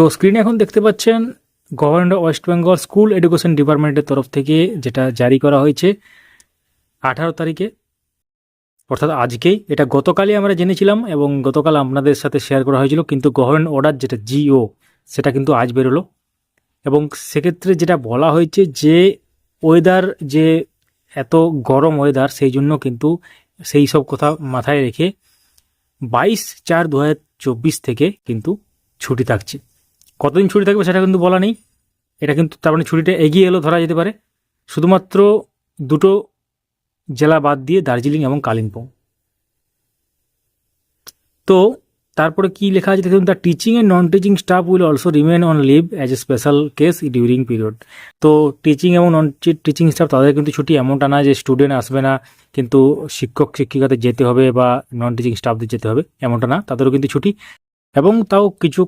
তো স্ক্রিনে এখন দেখতে পাচ্ছেন government of West Bengal school education ডিপার্টমেন্টের তরফ থেকে যেটা জারি করা হয়েছে 18 তারিখে, অর্থাৎ আজকেই। এটা গতকালই আমরা জেনেছিলাম এবং গতকাল আপনাদের সাথে শেয়ার করা হয়েছিল, কিন্তু গভর্নমেন্ট অর্ডার যেটা জিও সেটা কিন্তু আজ বেরোলো। এবং সেক্ষেত্রে যেটা বলা হয়েছে যে ওয়েদার যে এত গরম ওয়েদার, সেই জন্য কিন্তু সেই সব কথা মাথায় রেখে 22/4/2024 থেকে কিন্তু ছুটি থাকছে। কতদিন ছুটি থাকবে সেটা কিন্তু বলা নেই। এটা কিন্তু তার মানে ছুটিটা এগিয়ে এলো ধরা যেতে পারে, শুধুমাত্র দুটো জেলা বাদ দিয়ে, দার্জিলিং এবং কালিম্পং। তো তারপরে কি লেখা আছে দেখুন, the teaching and non teaching staff will also remain on leave as a special case during period. তো টিচিং এবং নন টিচিং স্টাফ তাদের কিন্তু ছুটি, এমনটা না যে স্টুডেন্ট আসবে না কিন্তু শিক্ষক শিক্ষিকাদের যেতে হবে বা নন টিচিং স্টাফদের যেতে হবে, এমনটা না, তাদেরও কিন্তু ছুটি। এবং তাও কিছু